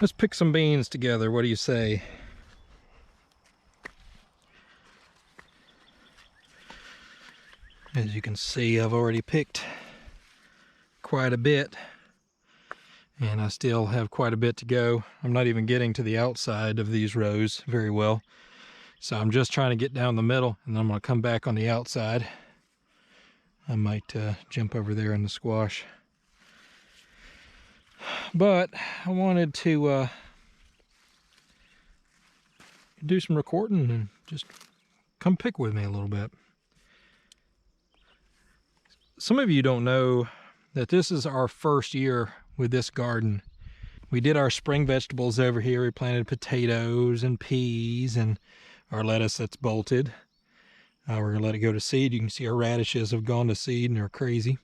Let's pick some beans together. What do you say? As you can see, I've already picked quite a bit, and I still have quite a bit to go. I'm not even getting to the outside of these rows very well. So I'm just trying to get down the middle, and then I'm going to come back on the outside. I might jump over there in the squash. But I wanted to do some recording and just come pick with me a little bit. Some of you don't know that this is our first year with this garden. We did our spring vegetables over here. We planted potatoes and peas and our lettuce that's bolted. We're going to let it go to seed. You can see our radishes have gone to seed and they're crazy.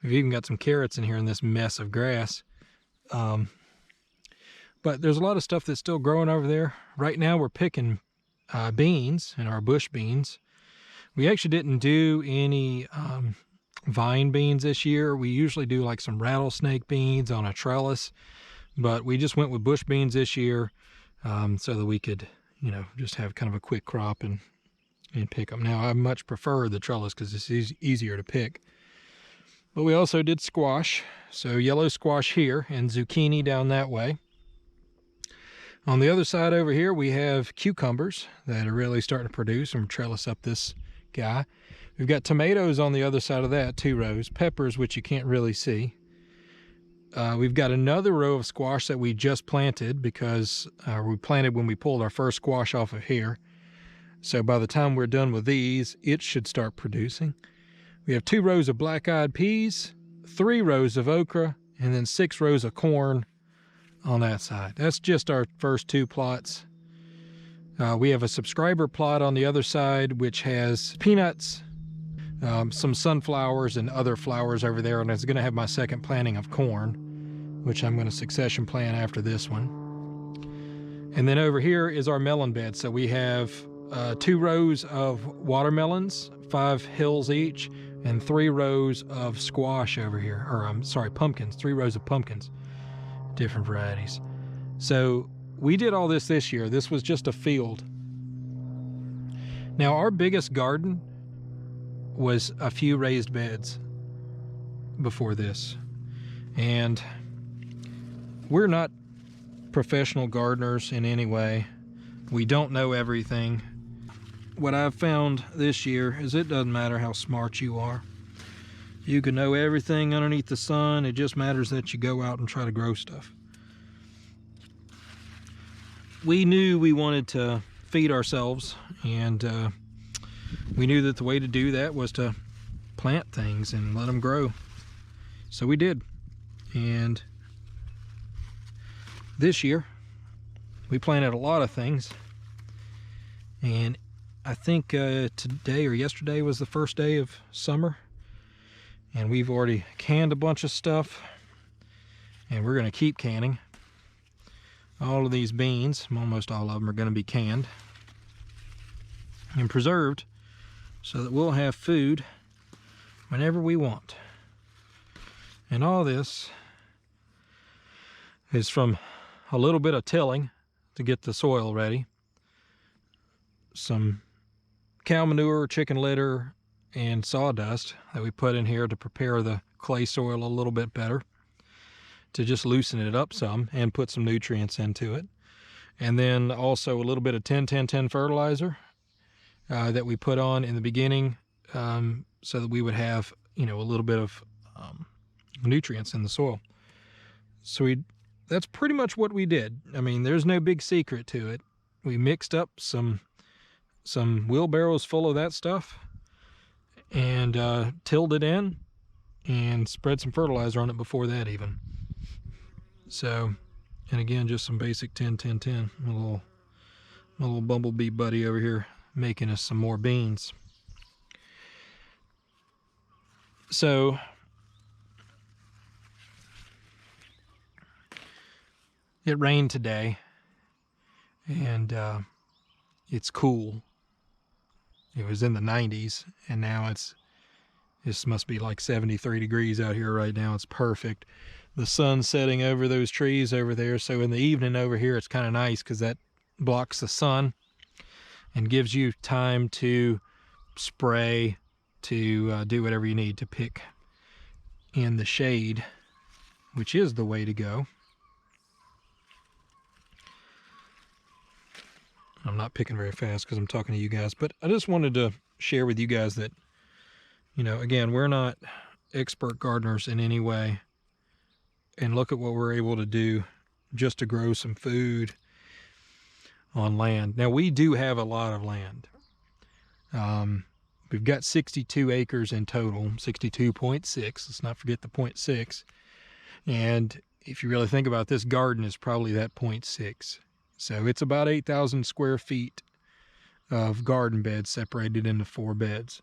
We've even got some carrots in here in this mess of grass. But there's a lot of stuff that's still growing over there. Right now we're picking beans and our bush beans. We actually didn't do any vine beans this year. We usually do like some rattlesnake beans on a trellis, but we just went with bush beans this year so that we could, you know, just have kind of a quick crop and pick them. Now I much prefer the trellis because it's easier to pick. But we also did squash, so yellow squash here and zucchini down that way. On the other side over here we have cucumbers that are really starting to produce, and trellis up this guy. We've got tomatoes on the other side of that, 2 rows, peppers, which you can't really see. We've got another row of squash that we just planted because we planted when we pulled our first squash off of here. So by the time we're done with these, it should start producing. We have 2 rows of black-eyed peas, 3 rows of okra, and then 6 rows of corn on that side. That's just our first 2 plots. We have a subscriber plot on the other side, which has peanuts, some sunflowers and other flowers over there, and it's going to have my second planting of corn, which I'm going to succession plant after this one. And then over here is our melon bed. So we have 2 rows of watermelons, 5 hills each, and 3 rows of squash over here, or I'm sorry, pumpkins, 3 rows of pumpkins, different varieties. So we did all this year. This was just a field. Now our biggest garden was a few raised beds before this. And we're not professional gardeners in any way. We don't know everything. What I've found this year is it doesn't matter how smart you are. You can know everything underneath the sun. It just matters that you go out and try to grow stuff. We knew we wanted to feed ourselves, and we knew that the way to do that was to plant things and let them grow. So we did. And this year we planted a lot of things, and I think today or yesterday was the first day of summer, and we've already canned a bunch of stuff, and we're going to keep canning. All of these beans, almost all of them, are going to be canned and preserved so that we'll have food whenever we want. And all this is from a little bit of tilling to get the soil ready, some cow manure, chicken litter, and sawdust that we put in here to prepare the clay soil a little bit better, to just loosen it up some and put some nutrients into it. And then also a little bit of 10-10-10 fertilizer that we put on in the beginning so that we would have, you know, a little bit of nutrients in the soil. So that's pretty much what we did. I mean, there's no big secret to it. We mixed up some wheelbarrows full of that stuff and tilled it in and spread some fertilizer on it before that even. So, and again, just some basic 10-10-10. My little bumblebee buddy over here making us some more beans. So, it rained today, and it's cool. It was in the 90s, and now this must be like 73 degrees out here right now. It's perfect. the sun setting over those trees over there. So in the evening over here, it's kind of nice because that blocks the sun and gives you time to spray, to do whatever you need to pick in the shade, which is the way to go. I'm not picking very fast because I'm talking to you guys, but I just wanted to share with you guys that, you know, again, we're not expert gardeners in any way. And look at what we're able to do just to grow some food on land. Now, we do have a lot of land. We've got 62 acres in total, 62.6. Let's not forget the 0.6. And if you really think about it, this garden is probably that 0.6. So it's about 8,000 square feet of garden beds separated into 4 beds.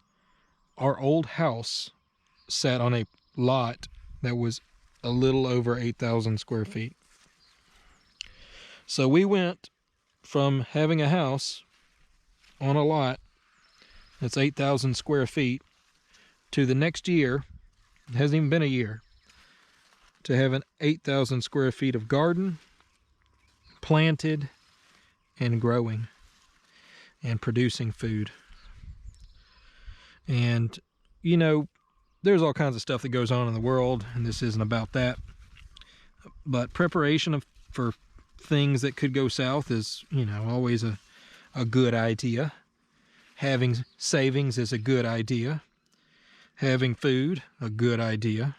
Our old house sat on a lot that was a little over 8,000 square feet. So we went from having a house on a lot that's 8,000 square feet to the next year, it hasn't even been a year, to having 8,000 square feet of garden planted and growing and producing food. And, you know, there's all kinds of stuff that goes on in the world, and this isn't about that. But preparation for things that could go south is, you know, always a good idea. Having savings is a good idea. Having food, a good idea.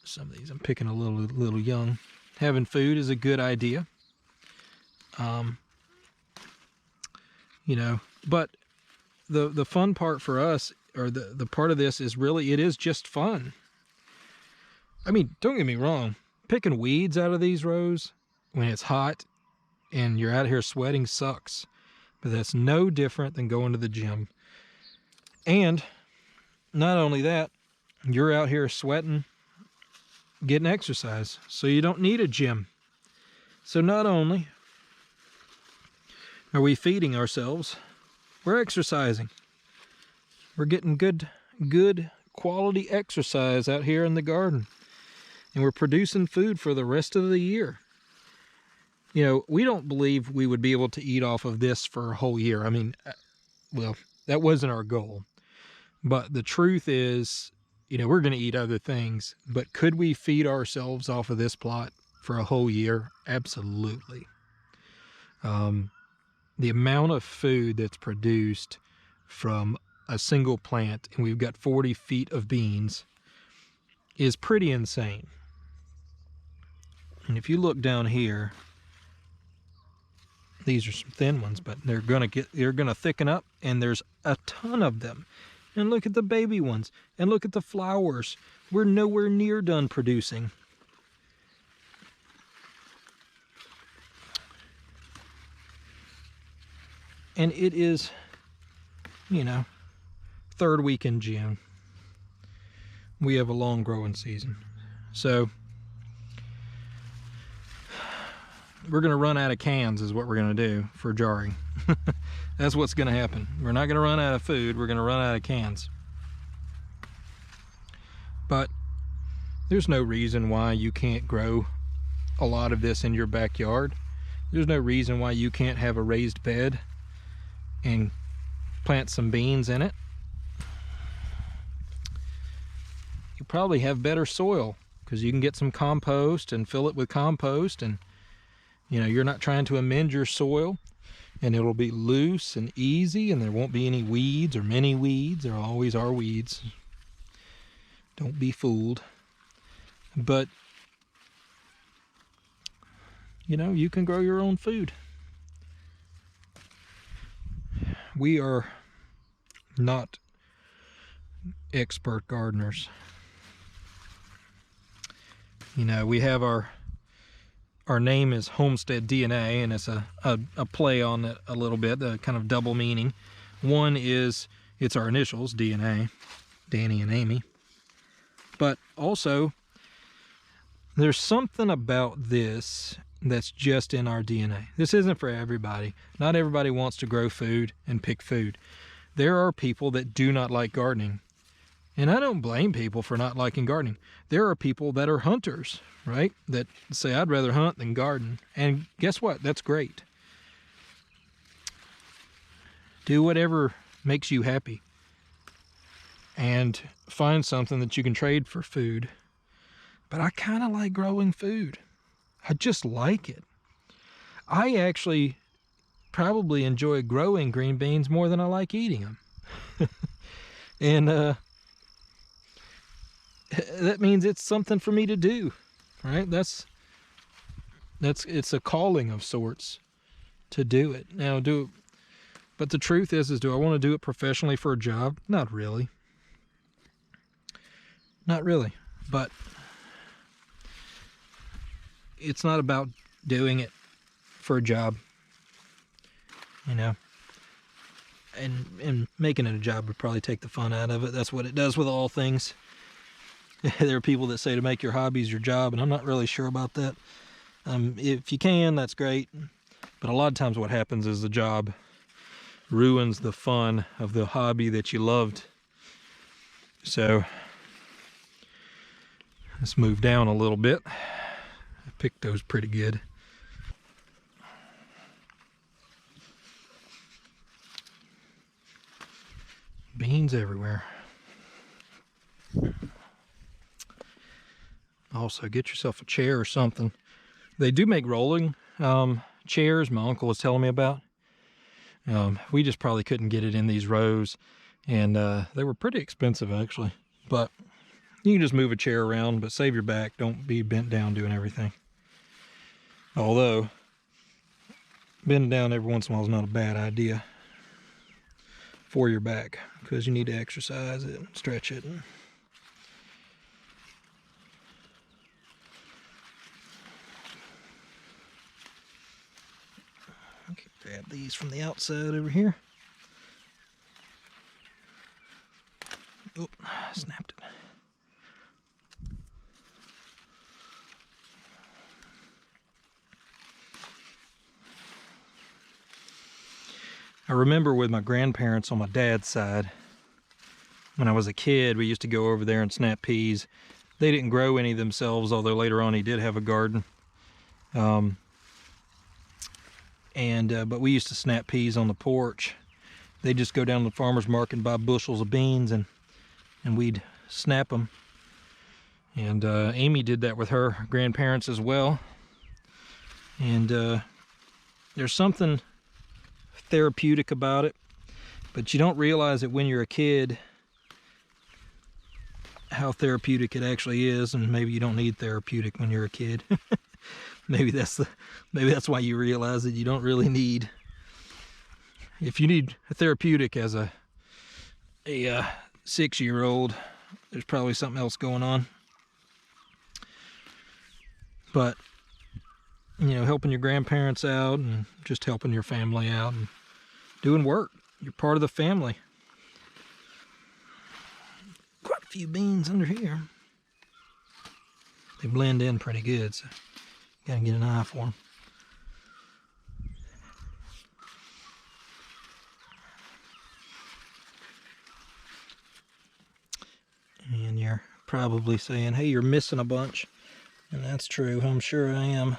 Some of these I'm picking a little young. Having food is a good idea. You know, but the fun part for us, or the part of this, is really, it is just fun. I mean, don't get me wrong, picking weeds out of these rows when it's hot and you're out here sweating sucks, but that's no different than going to the gym. And not only that, you're out here sweating, getting exercise, so you don't need a gym. So not only are we feeding ourselves, we're exercising. We're getting good quality exercise out here in the garden. And we're producing food for the rest of the year. You know, we don't believe we would be able to eat off of this for a whole year. I mean, well, that wasn't our goal. But the truth is, you know, we're going to eat other things. But could we feed ourselves off of this plot for a whole year? Absolutely. The amount of food that's produced from a single plant, and we've got 40 feet of beans, is pretty insane. And if you look down here, these are some thin ones, but they're gonna thicken up, and there's a ton of them. And look at the baby ones, and look at the flowers. We're nowhere near done producing. And it is, you know, 3rd week in June. We have a long growing season. So we're going to run out of cans is what we're going to do for jarring. That's what's going to happen. We're not going to run out of food. We're going to run out of cans. But there's no reason why you can't grow a lot of this in your backyard. There's no reason why you can't have a raised bed and plant some beans in it. You probably have better soil because you can get some compost and fill it with compost, and you know, you're not trying to amend your soil, and it'll be loose and easy, and there won't be any weeds or many weeds. There always are weeds. Don't be fooled. But you know, you can grow your own food. We are not expert gardeners. You know, we have our name is Homestead DNA, and it's a play on it a little bit, a kind of double meaning. One is it's our initials, DNA, Danny and Amy. But also, there's something about this that's just in our DNA. This isn't for everybody. Not everybody wants to grow food and pick food. There are people that do not like gardening. And I don't blame people for not liking gardening. There are people that are hunters, right? That say, I'd rather hunt than garden. And guess what? That's great. Do whatever makes you happy. And find something that you can trade for food. But I kind of like growing food. I just like it. I actually probably enjoy growing green beans more than I like eating them. And that means it's something for me to do, right? It's a calling of sorts to do it. Now, but the truth is do I want to do it professionally for a job? Not really. Not really. But it's not about doing it for a job, you know. And making it a job would probably take the fun out of it. That's what it does with all things. There are people that say to make your hobbies your job, and I'm not really sure about that. If you can, that's great. But a lot of times what happens is the job ruins the fun of the hobby that you loved. So let's move down a little bit. I picked those pretty good. Beans everywhere. Also, get yourself a chair or something. They do make rolling chairs, my uncle was telling me about. We just probably couldn't get it in these rows, and they were pretty expensive actually. But you can just move a chair around, but save your back. Don't be bent down doing everything. Although, bending down every once in a while is not a bad idea for your back, because you need to exercise it and stretch it. Okay, grab these from the outside over here. Oh, snapped it. I remember with my grandparents on my dad's side, when I was a kid, we used to go over there and snap peas. They didn't grow any themselves, although later on he did have a garden. But we used to snap peas on the porch. They'd just go down to the farmer's market and buy bushels of beans, and we'd snap them. And Amy did that with her grandparents as well. And there's something therapeutic about it, but you don't realize it when you're a kid how therapeutic it actually is. And maybe you don't need therapeutic when you're a kid. maybe that's why you realize that you don't really need. If you need a therapeutic as a 6-year-old, there's probably something else going on. But helping your grandparents out and just helping your family out and doing work. You're part of the family. Quite a few beans under here. They blend in pretty good, so gotta get an eye for them. And you're probably saying, hey, you're missing a bunch. And that's true, I'm sure I am.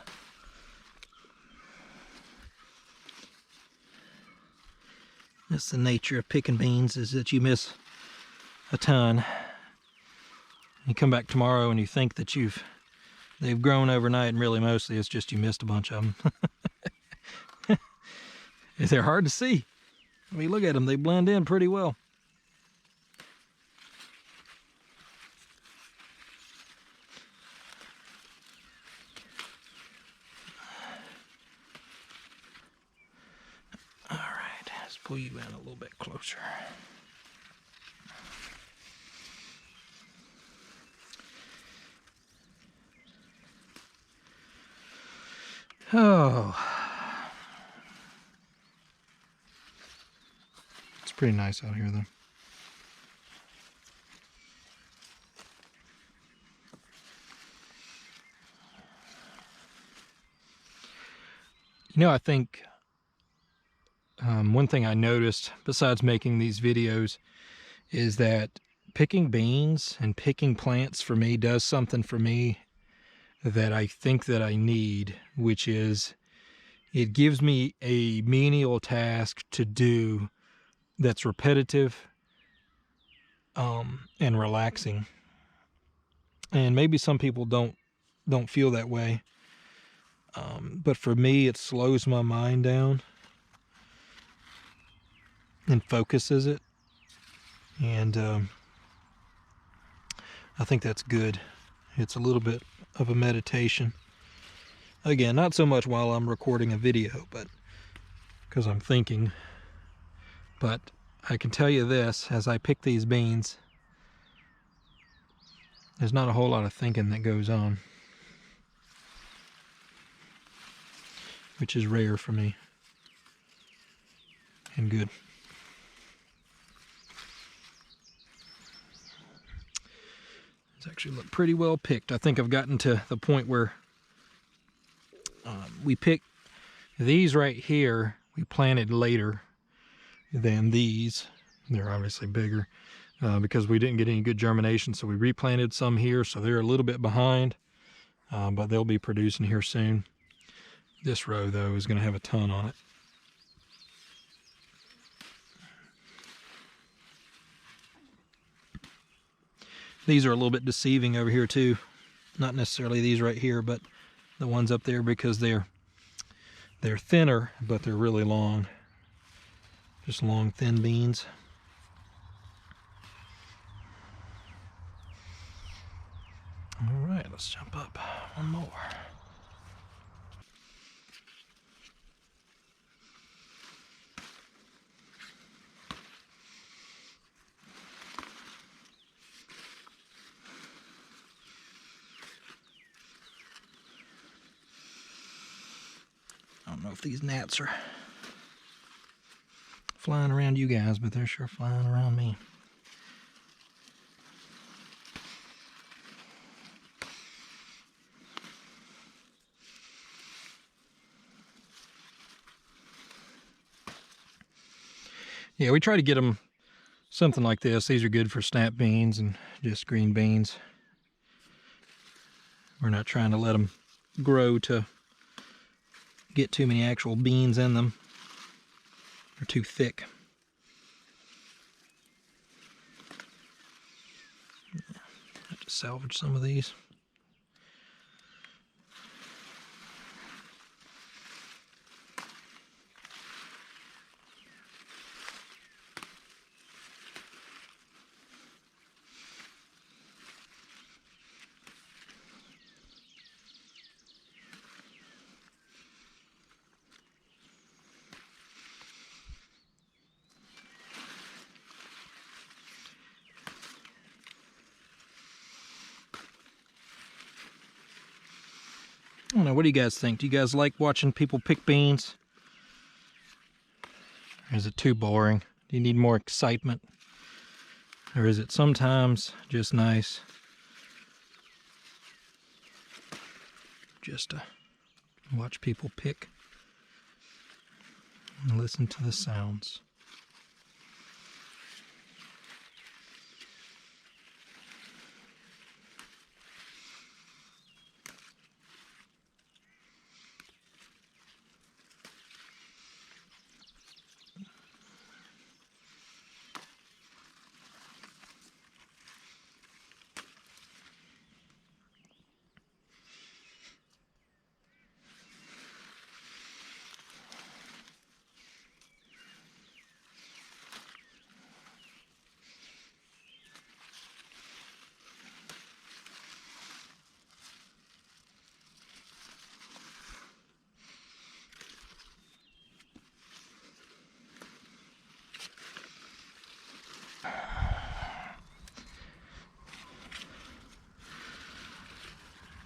That's the nature of picking beans, is that you miss a ton. You come back tomorrow and you think that they've grown overnight, and really mostly it's just you missed a bunch of them. They're hard to see. I mean, look at them, they blend in pretty well. Pull you in a little bit closer. Oh, it's pretty nice out here though. I think one thing I noticed besides making these videos is that picking beans and picking plants for me does something for me that I think that I need, which is it gives me a menial task to do that's repetitive and relaxing. And maybe some people don't feel that way, but for me it slows my mind down and focuses it, and I think that's good. It's a little bit of a meditation. Again, not so much while I'm recording a video, but because I'm thinking. But I can tell you this, as I pick these beans, there's not a whole lot of thinking that goes on, which is rare for me and good. It's actually look pretty well picked. I think I've gotten to the point where we pick these right here. We planted later than these. They're obviously bigger because we didn't get any good germination, so we replanted some here, so they're a little bit behind, but they'll be producing here soon. This row, though, is going to have a ton on it. These are a little bit deceiving over here too. Not necessarily these right here, but the ones up there, because they're thinner, but they're really long. Just long, thin beans. All right, let's jump up one more. I don't know if these gnats are flying around you guys, but they're sure flying around me. Yeah, we try to get them something like this. These are good for snap beans and just green beans. We're not trying to let them grow to get too many actual beans in them. They're too thick. I have to salvage some of these. I don't know, what do you guys think? Do you guys like watching people pick beans? Or is it too boring? Do you need more excitement? Or is it sometimes just nice just to watch people pick and listen to the sounds?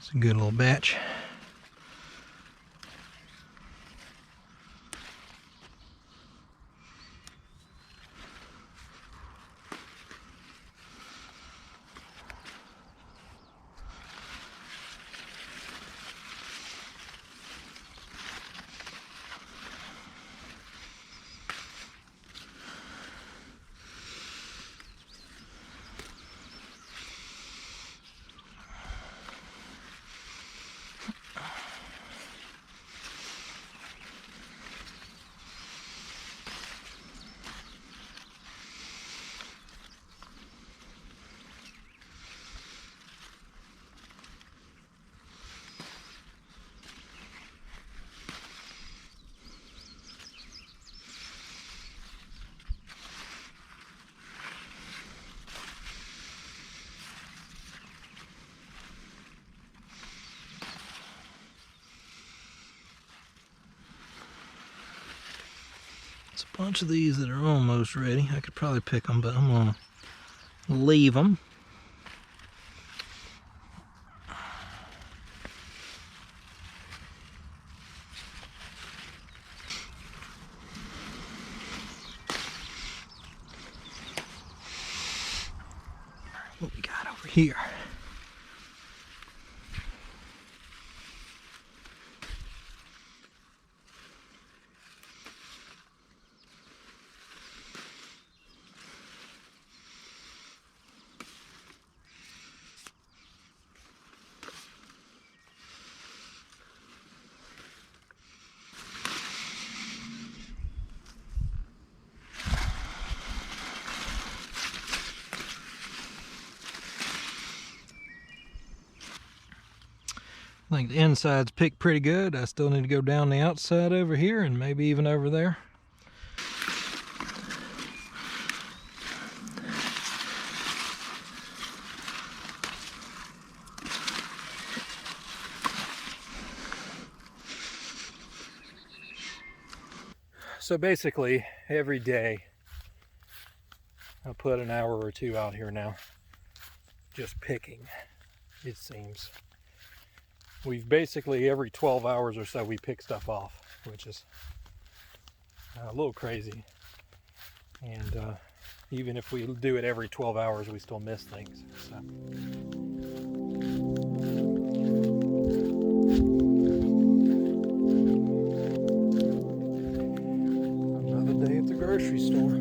It's a good little batch. It's a bunch of these that are almost ready. I could probably pick them, but I'm gonna leave them. What we got over here? I think the inside's picked pretty good. I still need to go down the outside over here and maybe even over there. So basically every day I put an hour or two out here now just picking, it seems. We've basically every 12 hours or so we pick stuff off, which is a little crazy. And even if we do it every 12 hours, we still miss things. So. Another day at the grocery store.